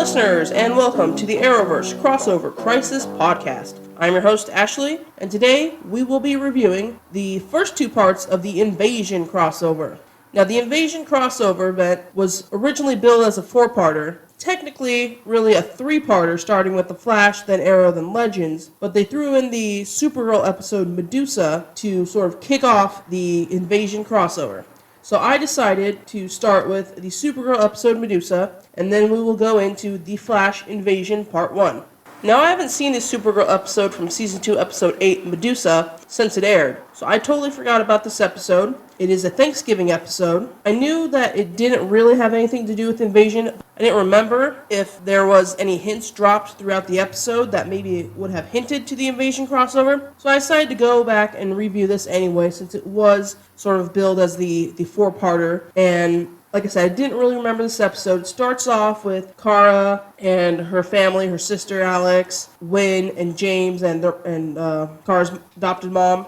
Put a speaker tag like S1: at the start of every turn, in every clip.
S1: listeners, and welcome to the Arrowverse Crossover Crisis Podcast. I'm your host, Ashley, and today we will be reviewing the first two parts of the Invasion crossover. Now, the Invasion crossover event was originally billed as a four-parter, technically really a three-parter, starting with The Flash, then Arrow, then Legends, but they threw in the Supergirl episode Medusa to sort of kick off the Invasion crossover. So I decided to start with the Supergirl episode Medusa, and then we will go into The Flash Invasion Part 1. Now, I haven't seen the Supergirl episode from Season 2, Episode 8, Medusa, since it aired, so I totally forgot about this episode. It is a Thanksgiving episode. I knew that it didn't really have anything to do with Invasion. I didn't remember if there was any hints dropped throughout the episode that maybe would have hinted to the Invasion crossover, so I decided to go back and review this anyway, since it was sort of billed as the four-parter, and like I said, I didn't really remember this episode. It starts off with Kara and her family, her sister Alex, Wynn, and James, and Kara's adopted mom.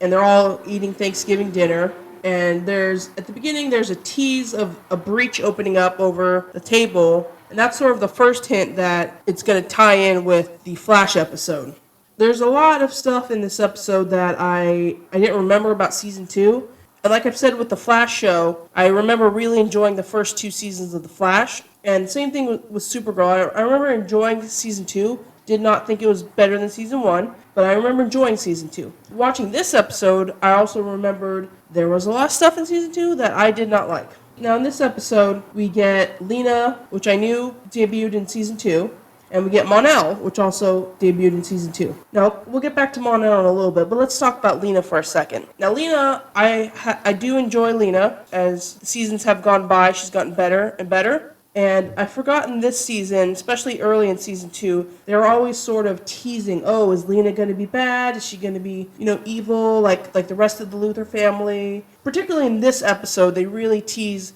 S1: And they're all eating Thanksgiving dinner. And at the beginning, there's a tease of a breach opening up over the table. And that's sort of the first hint that it's going to tie in with the Flash episode. There's a lot of stuff in this episode that I didn't remember about Season 2. And like I've said with the Flash show, I remember really enjoying the first two seasons of the Flash. And same thing with Supergirl. I remember enjoying Season 2. Did not think it was better than Season 1, but I remember enjoying Season 2. Watching this episode, I also remembered there was a lot of stuff in Season 2 that I did not like. Now in this episode, we get Lena, which I knew debuted in Season 2. And we get Mon-El, which also debuted in Season 2. Now, we'll get back to Mon-El in a little bit, but let's talk about Lena for a second. Now, Lena, I do enjoy Lena. As the seasons have gone by, she's gotten better and better. And I've forgotten this season, especially early in Season 2, they were always sort of teasing, oh, is Lena going to be bad? Is she going to be, evil like the rest of the Luthor family? Particularly in this episode, they really tease,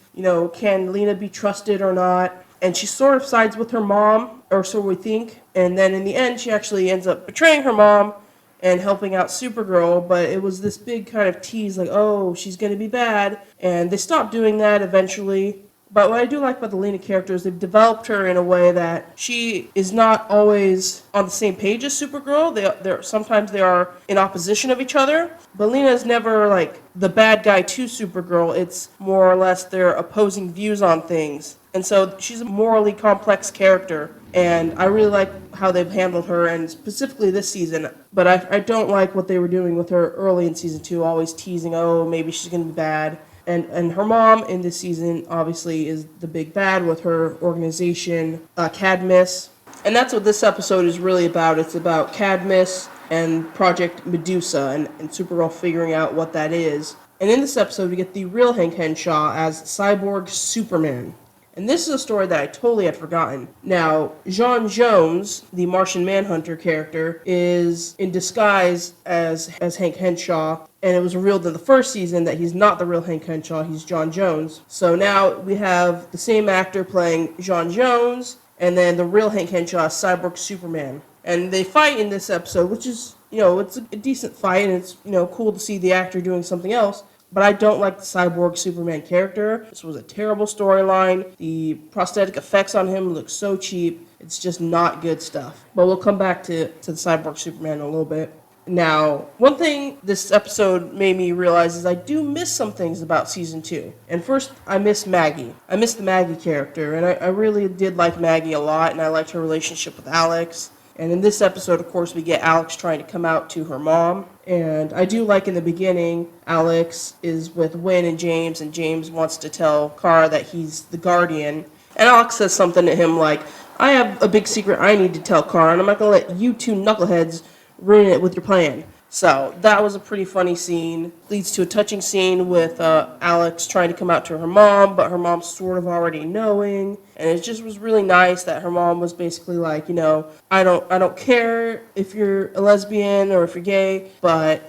S1: can Lena be trusted or not? And she sort of sides with her mom, or so we think. And then in the end, she actually ends up betraying her mom and helping out Supergirl. But it was this big kind of tease, like, oh, she's going to be bad. And they stopped doing that eventually. But what I do like about the Lena character is they've developed her in a way that she is not always on the same page as Supergirl. Sometimes they are in opposition of each other. But Lena is never like the bad guy to Supergirl. It's more or less their opposing views on things. And so she's a morally complex character, and I really like how they've handled her, and specifically this season. But I don't like what they were doing with her early in Season 2, always teasing, oh, maybe she's going to be bad. And her mom in this season, obviously, is the big bad with her organization, Cadmus. And that's what this episode is really about. It's about Cadmus and Project Medusa, and Supergirl figuring out what that is. And in this episode, we get the real Hank Henshaw as Cyborg Superman. And this is a story that I totally had forgotten. Now, J'onn J'onzz, the Martian Manhunter character, is in disguise as Hank Henshaw, and it was revealed in the first season that he's not the real Hank Henshaw, he's J'onn J'onzz. So now we have the same actor playing J'onn J'onzz, and then the real Hank Henshaw is Cyborg Superman. And they fight in this episode, which is, it's a decent fight, and it's, cool to see the actor doing something else. But I don't like the Cyborg Superman character. This was a terrible storyline. The prosthetic effects on him look so cheap. It's just not good stuff. But we'll come back to the Cyborg Superman in a little bit. Now, one thing this episode made me realize is I do miss some things about Season 2. And first, I miss Maggie. I miss the Maggie character, and I really did like Maggie a lot, and I liked her relationship with Alex. And in this episode, of course, we get Alex trying to come out to her mom. And I do like in the beginning, Alex is with Wynn and James wants to tell Kara that he's the Guardian. And Alex says something to him like, I have a big secret I need to tell Kara, and I'm not going to let you two knuckleheads ruin it with your plan. So that was a pretty funny scene. Leads to a touching scene with Alex trying to come out to her mom, but her mom's sort of already knowing. And it just was really nice that her mom was basically like, I don't care if you're a lesbian or if you're gay, but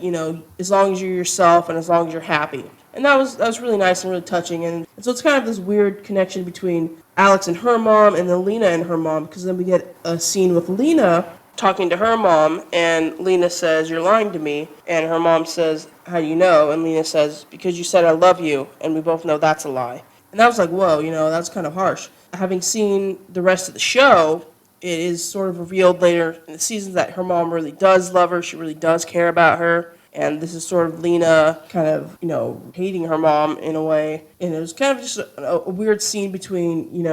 S1: as long as you're yourself and as long as you're happy. And that was really nice and really touching. And so it's kind of this weird connection between Alex and her mom and then Lena and her mom, because then we get a scene with Lena talking to her mom, and Lena says, you're lying to me. And her mom says, how do you know? And Lena says, because you said I love you, and we both know that's a lie. And I was like, whoa, that's kind of harsh. Having seen the rest of the show, it is sort of revealed later in the seasons that her mom really does love her. She really does care about her. And this is sort of Lena kind of, hating her mom in a way. And it was kind of just a weird scene between,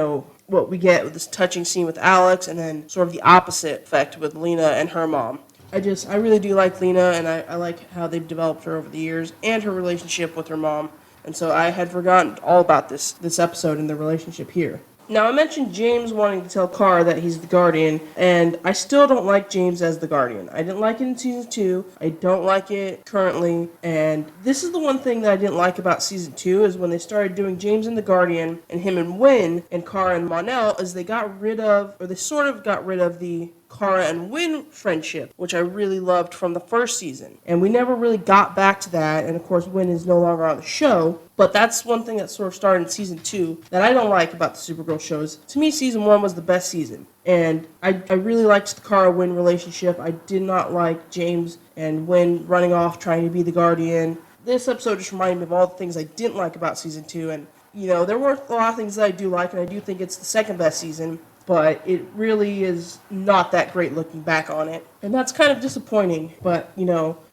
S1: what we get with this touching scene with Alex and then sort of the opposite effect with Lena and her mom. I really do like Lena, and I like how they've developed her over the years and her relationship with her mom. And so I had forgotten all about this episode and the relationship here. Now, I mentioned James wanting to tell Kara that he's the Guardian, and I still don't like James as the Guardian. I didn't like it in Season 2. I don't like it currently, and this is the one thing that I didn't like about Season 2 is when they started doing James and the Guardian, and him and Wynn, and Kara and Mon-El, is they sort of got rid of the Kara and Wynn friendship, which I really loved from the first season. And we never really got back to that, and of course Wynn is no longer on the show, but that's one thing that sort of started in Season 2 that I don't like about the Supergirl shows. To me, Season 1 was the best season, and I really liked the Kara-Wynn relationship. I did not like James and Wynn running off trying to be the Guardian. This episode just reminded me of all the things I didn't like about Season 2, and there were a lot of things that I do like, and I do think it's the second best season, but it really is not that great looking back on it. And that's kind of disappointing, but,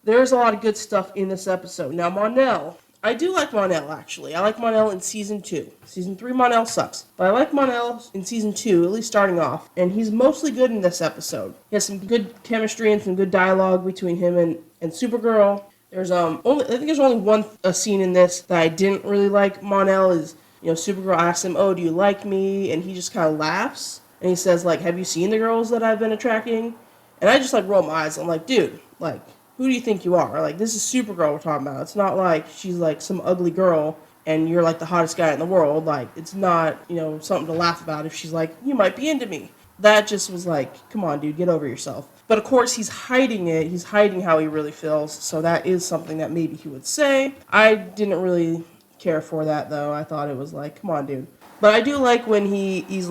S1: there's a lot of good stuff in this episode. Now, Mon-El. I do like Mon-El, actually. I like Mon-El in Season 2. Season 3, Mon-El sucks. But I like Mon-El in Season 2, at least starting off. And he's mostly good in this episode. He has some good chemistry and some good dialogue between him and Supergirl. I think there's only one scene in this that I didn't really like. Mon-El is, Supergirl asks him, oh, do you like me? And he just kind of laughs. And he says, have you seen the girls that I've been attracting? And I just, roll my eyes. I'm like, dude, who do you think you are? This is Supergirl we're talking about. It's not like she's, some ugly girl and you're, the hottest guy in the world. It's not, something to laugh about if she's like, you might be into me. That just was come on, dude, get over yourself. But, of course, he's hiding it. He's hiding how he really feels. So that is something that maybe he would say. I didn't really care for that, though. I thought it was come on, dude. But I do like when he's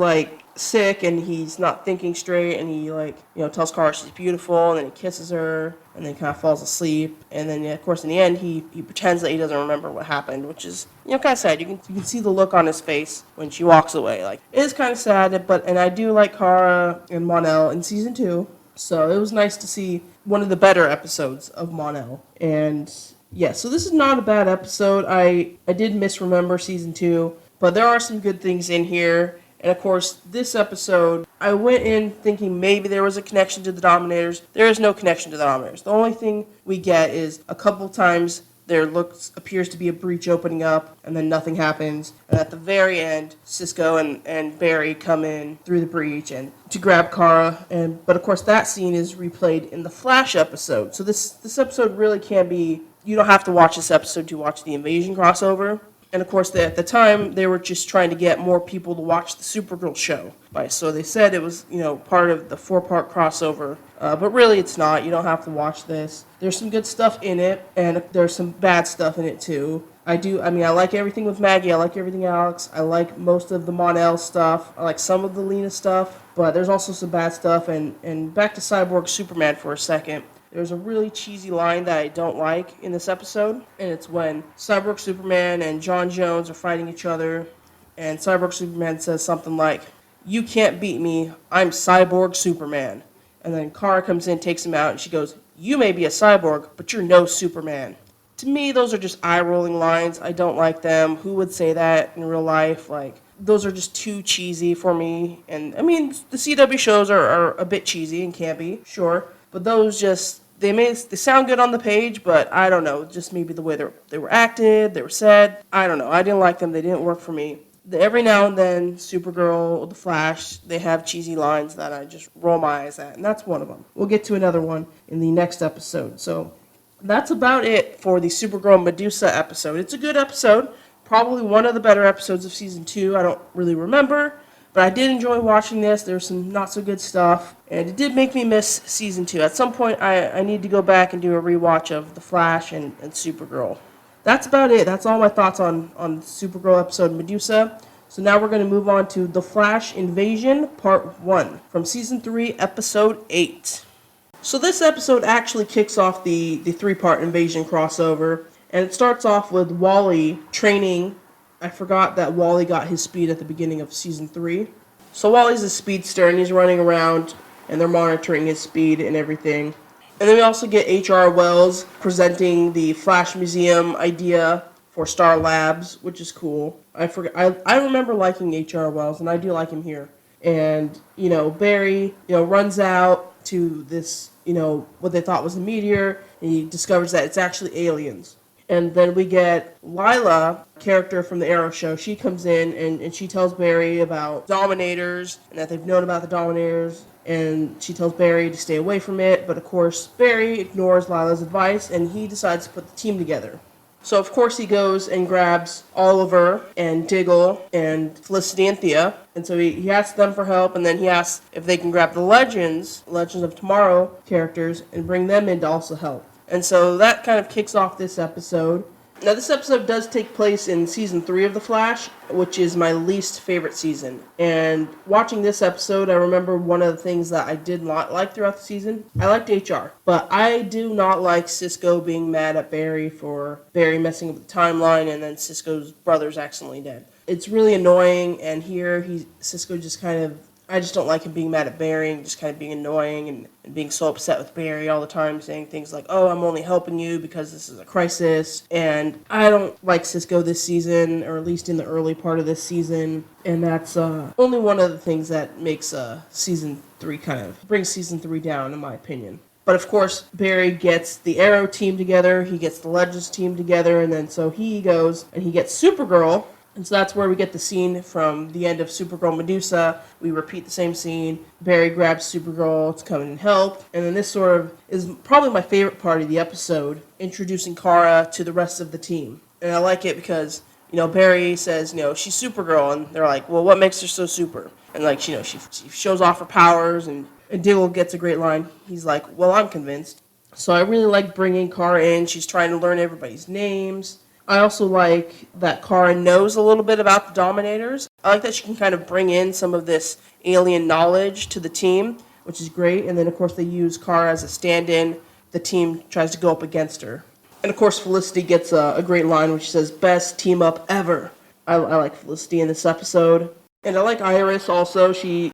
S1: sick and he's not thinking straight and he tells Kara she's beautiful and then he kisses her and then kind of falls asleep and then of course in the end he pretends that he doesn't remember what happened, which is kind of sad. You can see the look on his face when she walks away. It is kind of sad, and I do like Kara and Mon-El in Season 2, so it was nice to see one of the better episodes of Mon-El. And yeah, so this is not a bad episode. I did misremember Season 2, but there are some good things in here. And, of course, this episode, I went in thinking maybe there was a connection to the Dominators. There is no connection to the Dominators. The only thing we get is a couple times there appears to be a breach opening up, and then nothing happens. And at the very end, Cisco and Barry come in through the breach and to grab Kara. But, of course, that scene is replayed in the Flash episode. So this episode really can be... You don't have to watch this episode to watch the Invasion crossover. And, of course, at the time, they were just trying to get more people to watch the Supergirl show. So they said it was, part of the 4-part crossover. But really, it's not. You don't have to watch this. There's some good stuff in it, and there's some bad stuff in it, too. I like everything with Maggie. I like everything Alex. I like most of the Mon-El stuff. I like some of the Lena stuff. But there's also some bad stuff. And back to Cyborg Superman for a second. There's a really cheesy line that I don't like in this episode, and it's when Cyborg Superman and John Jones are fighting each other, and Cyborg Superman says something like, "You can't beat me, I'm Cyborg Superman." And then Kara comes in, takes him out, and she goes, "You may be a cyborg, but you're no Superman." To me, those are just eye-rolling lines. I don't like them. Who would say that in real life? Those are just too cheesy for me. And, the CW shows are a bit cheesy and can be, sure. But those just, they sound good on the page, but I don't know. Just maybe the way they were acted, they were said. I don't know. I didn't like them. They didn't work for me. Every now and then, Supergirl, The Flash, they have cheesy lines that I just roll my eyes at, and that's one of them. We'll get to another one in the next episode. So that's about it for the Supergirl Medusa episode. It's a good episode. Probably one of the better episodes of Season 2. I don't really remember. But I did enjoy watching this. There's some not so good stuff. And it did make me miss Season 2. At some point, I need to go back and do a rewatch of The Flash and Supergirl. That's about it. That's all my thoughts on Supergirl episode Medusa. So now we're going to move on to The Flash Invasion Part 1 from Season 3, Episode 8. So this episode actually kicks off the 3-part Invasion crossover. And it starts off with Wally training I forgot that Wally got his speed at the beginning of season 3. So Wally's a speedster, and he's running around, and they're monitoring his speed and everything. And then we also get H.R. Wells presenting the Flash Museum idea for Star Labs, which is cool. I remember liking H.R. Wells, and I do like him here. And, Barry, runs out to this, what they thought was a meteor, and he discovers that it's actually aliens. And then we get Lila, character from the Arrow show. She comes in and she tells Barry about Dominators and that they've known about the Dominators. And she tells Barry to stay away from it. But of course, Barry ignores Lila's advice and he decides to put the team together. So of course he goes and grabs Oliver and Diggle and Felicity and Thea. And so he asks them for help, and then he asks if they can grab the Legends of Tomorrow characters and bring them in to also help. And so that kind of kicks off this episode. Now, this episode does take place in Season 3 of The Flash, which is my least favorite season. And watching this episode, I remember one of the things that I did not like throughout the season. I liked HR, but I do not like Cisco being mad at Barry for Barry messing up the timeline and then Cisco's brother's accidentally dead. It's really annoying, and here Cisco just kind of... I just don't like him being mad at Barry and just kind of being annoying and being so upset with Barry all the time, saying things like, oh, I'm only helping you because this is a crisis. And I don't like Cisco this season, or at least in the early part of this season. And that's only one of the things that makes Season 3 brings Season 3 down, in my opinion. But of course, Barry gets the Arrow team together, he gets the Legends team together, and then so he goes and he gets Supergirl. And so that's where we get the scene from the end of Supergirl Medusa. We repeat the same scene. Barry grabs Supergirl to come in and help. And then this sort of is probably my favorite part of the episode, introducing Kara to the rest of the team. And I like it because, Barry says, she's Supergirl. And they're like, well, what makes her so super? And she shows off her powers. And Diggle gets a great line. He's like, well, I'm convinced. So I really like bringing Kara in. She's trying to learn everybody's names. I also like that Kara knows a little bit about the Dominators. I like that she can kind of bring in some of this alien knowledge to the team, which is great. And then, of course, they use Kara as a stand-in. The team tries to go up against her. And, of course, Felicity gets a great line, which says, best team up ever. I like Felicity in this episode. And I like Iris also. She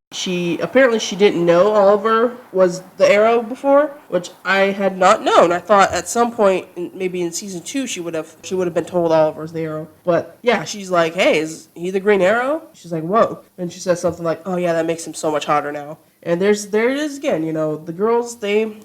S1: apparently she didn't know Oliver was the Arrow before, which I had not known. I thought at some point, maybe in season 2, she would have been told Oliver's the Arrow. But yeah, she's like, hey, is he the Green Arrow? She's like, whoa. And she says something like, oh yeah, that makes him so much hotter now. And there it is again. The girls,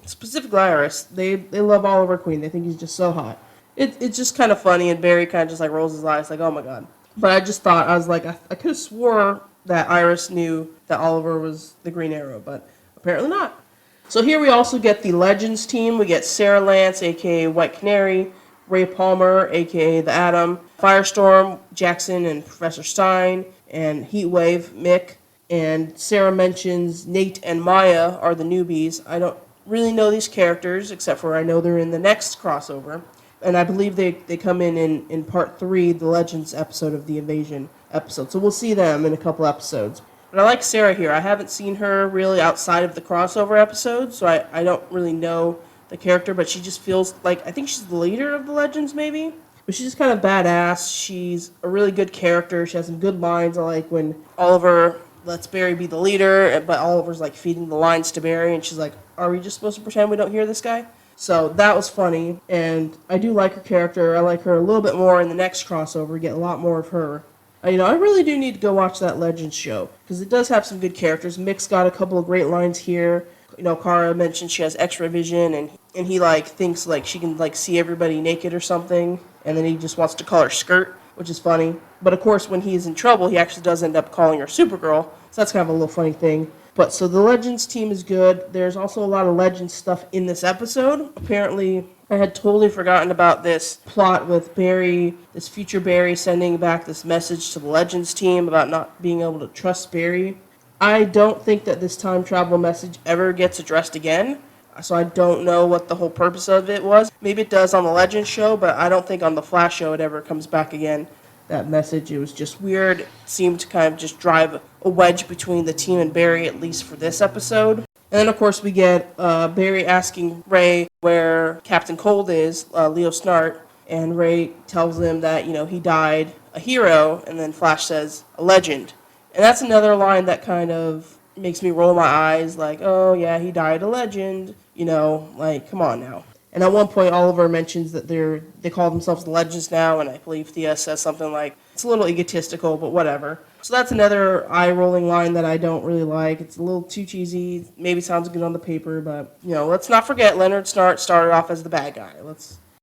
S1: specifically Iris, they love Oliver Queen. They think he's just so hot. It's just kind of funny, and Barry kind of just rolls his eyes like, oh my god. But I just thought, I was like, I could have swore that Iris knew that Oliver was the Green Arrow, but apparently not. So here we also get the Legends team. We get Sarah Lance, a.k.a. White Canary, Ray Palmer, a.k.a. the Atom, Firestorm, Jackson, and Professor Stein, and Heatwave, Mick. And Sarah mentions Nate and Maya are the newbies. I don't really know these characters, except for I know they're in the next crossover. And I believe they come in part 3, the Legends episode of the Invasion episode. So we'll see them in a couple episodes. But I like Sarah here. I haven't seen her really outside of the crossover episode, so I don't really know the character, but she just feels like, I think she's the leader of the Legends, maybe? But she's just kind of badass. She's a really good character. She has some good lines. I like when Oliver lets Barry be the leader, but Oliver's feeding the lines to Barry, and she's like, are we just supposed to pretend we don't hear this guy? So that was funny, and I do like her character. I like her a little bit more in the next crossover. We get a lot more of her. I really do need to go watch that Legends show, because it does have some good characters. Mick's got a couple of great lines here. Kara mentioned she has X-ray vision, and he thinks she can see everybody naked or something, and then he just wants to call her Skirt, which is funny. But of course, when he's in trouble, he actually does end up calling her Supergirl, so that's kind of a little funny thing. But so the Legends team is good. There's also a lot of Legends stuff in this episode. Apparently, I had totally forgotten about this plot with Barry, this future Barry sending back this message to the Legends team about not being able to trust Barry. I don't think that this time travel message ever gets addressed again. So I don't know what the whole purpose of it was. Maybe it does on the Legends show, but I don't think on the Flash show it ever comes back again. That message, it was just weird. It seemed to kind of just drive a wedge between the team and Barry, at least for this episode. And then, of course, we get Barry asking Ray where Captain Cold is, Leo Snart. And Ray tells him that, he died a hero, and then Flash says, a legend. And that's another line that kind of makes me roll my eyes, like, oh yeah, he died a legend, like, come on now. And at one point, Oliver mentions that they call themselves the Legends now, and I believe Thea says something like, it's a little egotistical, but whatever. So that's another eye-rolling line that I don't really like. It's a little too cheesy. Maybe sounds good on the paper, but, let's not forget Leonard Snart started off as the bad guy.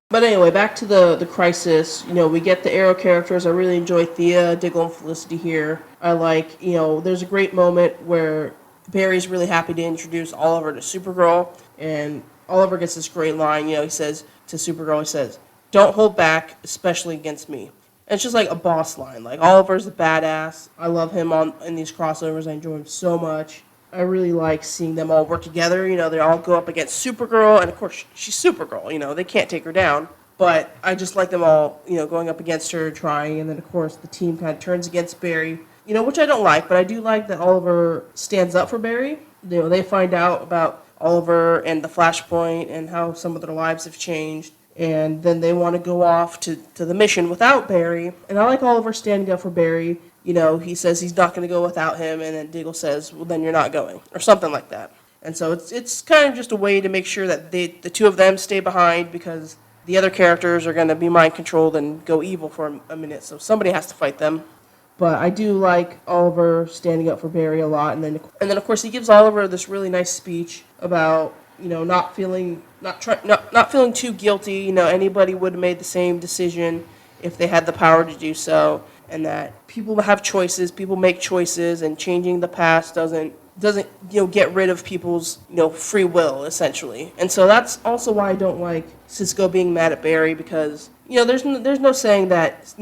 S1: But anyway, back to the Crisis. We get the Arrow characters. I really enjoy Thea, Diggle, and Felicity here. I like, there's a great moment where Barry's really happy to introduce Oliver to Supergirl, and Oliver gets this great line. He says to Supergirl, he says, don't hold back, especially against me. And it's just like a boss line. Like, Oliver's a badass. I love him in these crossovers. I enjoy him so much. I really like seeing them all work together. They all go up against Supergirl, and of course, she's Supergirl. They can't take her down. But I just like them all, going up against her, trying, and then of course the team kind of turns against Barry, which I don't like, but I do like that Oliver stands up for Barry. They find out about Oliver and the Flashpoint and how some of their lives have changed, and then they want to go off to the mission without Barry. And I like Oliver standing up for Barry. He says he's not going to go without him, and then Diggle says, well, then you're not going, or something like that. And so it's kind of just a way to make sure that the two of them stay behind, because the other characters are going to be mind-controlled and go evil for a minute, so somebody has to fight them. But I do like Oliver standing up for Barry a lot, and then of course he gives Oliver this really nice speech about not feeling too guilty. Anybody would have made the same decision if they had the power to do so, and that people have choices, people make choices, and changing the past doesn't get rid of people's free will, essentially. And so that's also why I don't like Cisco being mad at Barry, because there's no saying that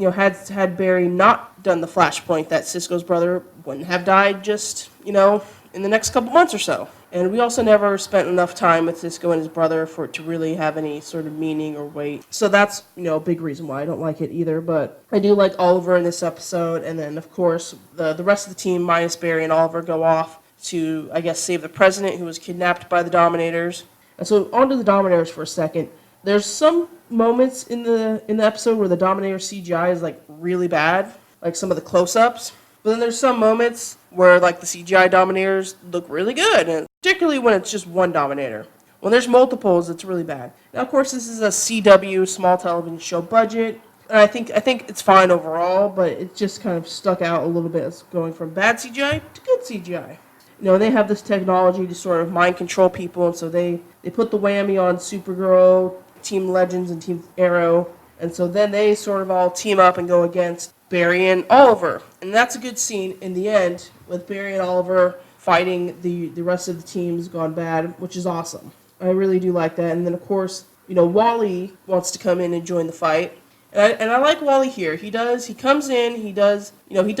S1: had Barry not done the Flashpoint, that Cisco's brother wouldn't have died just in the next couple months or so. And we also never spent enough time with Cisco and his brother for it to really have any sort of meaning or weight. So that's a big reason why I don't like it either. But I do like Oliver in this episode, and then of course the rest of the team minus Barry and Oliver go off to, I guess, save the president who was kidnapped by the Dominators. And so on to the Dominators for a second. There's some moments in the episode where the Dominator CGI is like really bad, like some of the close-ups. But then there's some moments where like the CGI Dominators look really good, and particularly when it's just one Dominator. When there's multiples, it's really bad. Now, of course, this is a CW small television show budget, and I think it's fine overall, but it just kind of stuck out a little bit as going from bad CGI to good CGI. They have this technology to sort of mind control people, and so they put the whammy on Supergirl, Team Legends, and Team Arrow, and so then they sort of all team up and go against Barry and Oliver. And that's a good scene in the end, with Barry and Oliver fighting the rest of the teams gone bad, which is awesome. I really do like that. And then, of course, Wally wants to come in and join the fight. And I like Wally here. He comes in, he does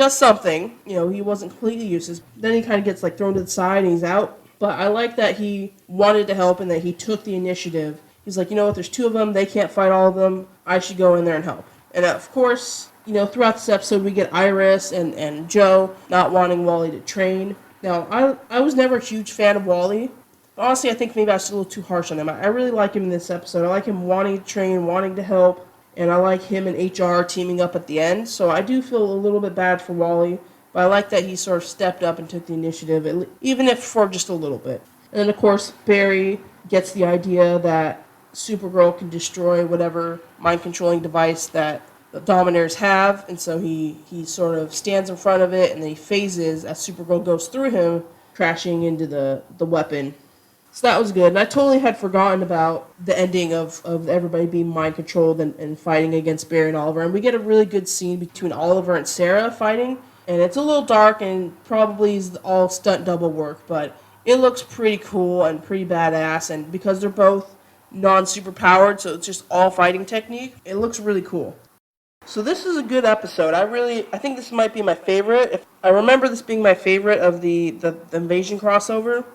S1: something. He wasn't completely useless. Then he kind of gets thrown to the side and he's out. But I like that he wanted to help and that he took the initiative. He's like, what, there's two of them, they can't fight all of them, I should go in there and help. And of course, throughout this episode we get Iris and Joe not wanting Wally to train. Now, I was never a huge fan of Wally. Honestly, I think maybe I was a little too harsh on him. I really like him in this episode. I like him wanting to train, wanting to help. And I like him and HR teaming up at the end. So I do feel a little bit bad for Wally. But I like that he sort of stepped up and took the initiative, even if for just a little bit. And then, of course, Barry gets the idea that Supergirl can destroy whatever mind-controlling device that the Dominators have. And so he sort of stands in front of it, and then he phases as Supergirl goes through him, crashing into the weapon. So that was good. And I totally had forgotten about the ending of everybody being mind-controlled and fighting against Barry and Oliver. And we get a really good scene between Oliver and Sarah fighting. And it's a little dark and probably is all stunt double work. But it looks pretty cool and pretty badass. And because they're both non-superpowered, so it's just all fighting technique, it looks really cool. So this is a good episode. I think this might be my favorite. I remember this being my favorite of the Invasion crossover.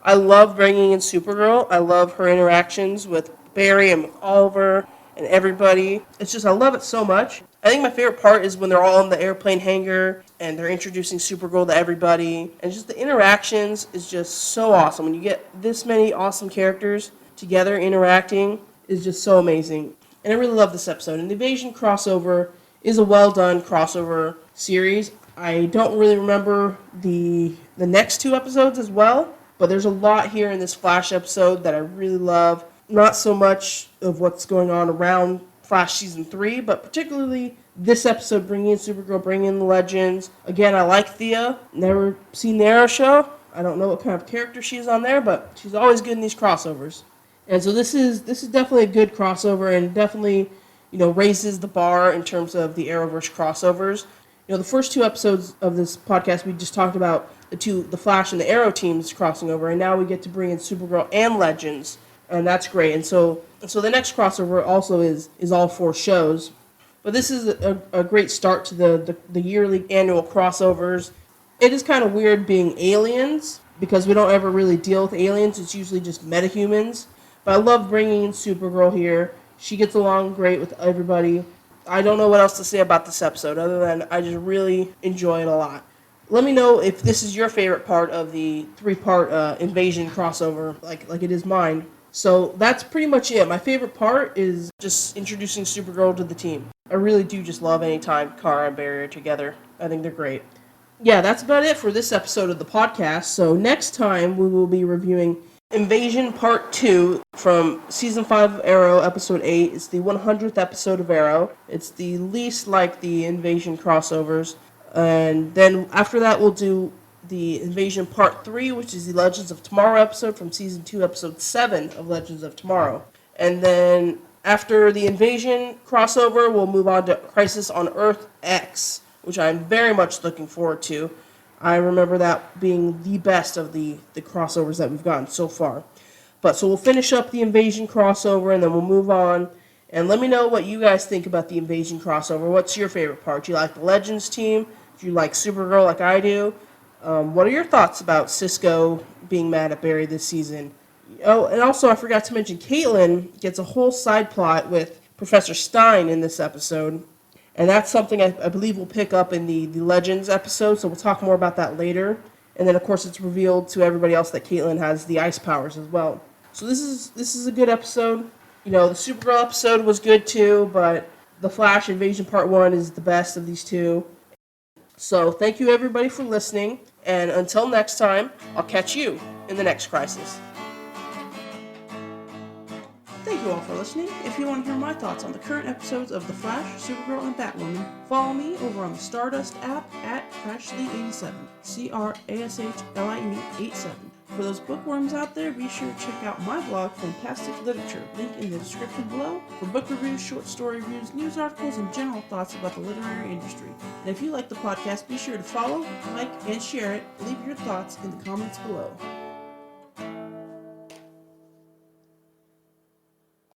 S1: I love bringing in Supergirl. I love her interactions with Barry and with Oliver and everybody. It's just, I love it so much. I think my favorite part is when they're all in the airplane hangar and they're introducing Supergirl to everybody. And just the interactions is just so awesome. When you get this many awesome characters together interacting, is just so amazing. And I really love this episode. And the Invasion crossover is a well-done crossover series. I don't really remember the next two episodes as well, but there's a lot here in this Flash episode that I really love. Not so much of what's going on around Flash Season 3, but particularly this episode, bringing in Supergirl, bringing in the Legends. Again, I like Thea. Never seen the Arrow show. I don't know what kind of character she's on there, but she's always good in these crossovers. And so this is definitely a good crossover, and definitely, raises the bar in terms of the Arrowverse crossovers. The first two episodes of this podcast, we just talked about the Flash and the Arrow teams crossing over, and now we get to bring in Supergirl and Legends, and that's great. And so the next crossover also is all four shows. But this is a great start to the yearly annual crossovers. It is kind of weird being aliens, because we don't ever really deal with aliens. It's usually just metahumans. But I love bringing in Supergirl here. She gets along great with everybody. I don't know what else to say about this episode other than I just really enjoy it a lot. Let me know if this is your favorite part of the three-part Invasion crossover, like it is mine. So that's pretty much it. My favorite part is just introducing Supergirl to the team. I really do just love any time Kara and Barry are together. I think they're great. Yeah, that's about it for this episode of the podcast. So next time we will be reviewing Invasion Part 2 from Season 5 of Arrow, Episode 8. It's the 100th episode of Arrow. It's the least like the Invasion crossovers. And then after that, we'll do the Invasion Part 3, which is the Legends of Tomorrow episode from Season 2, Episode 7 of Legends of Tomorrow. And then after the Invasion crossover, we'll move on to Crisis on Earth X, which I'm very much looking forward to. I remember that being the best of the crossovers that we've gotten so far. So we'll finish up the Invasion crossover, and then we'll move on. And let me know what you guys think about the Invasion crossover. What's your favorite part? Do you like the Legends team? Do you like Supergirl like I do? What are your thoughts about Cisco being mad at Barry this season? Oh, and also I forgot to mention, Caitlin gets a whole side plot with Professor Stein in this episode. And that's something I believe we'll pick up in the Legends episode, so we'll talk more about that later. And then, of course, it's revealed to everybody else that Caitlin has the ice powers as well. So this is a good episode. The Supergirl episode was good too, but the Flash Invasion Part 1 is the best of these two. So thank you, everybody, for listening. And until next time, I'll catch you in the next crisis. Thank you all for listening. If you want to hear my thoughts on the current episodes of The Flash, Supergirl, and Batwoman, follow me over on the Stardust app at Crashly87, CRASHLIE 87. For those bookworms out there, be sure to check out my blog, Fantastic Literature, link in the description below, for book reviews, short story reviews, news articles, and general thoughts about the literary industry. And if you like the podcast, be sure to follow, like, and share it. Leave your thoughts in the comments below.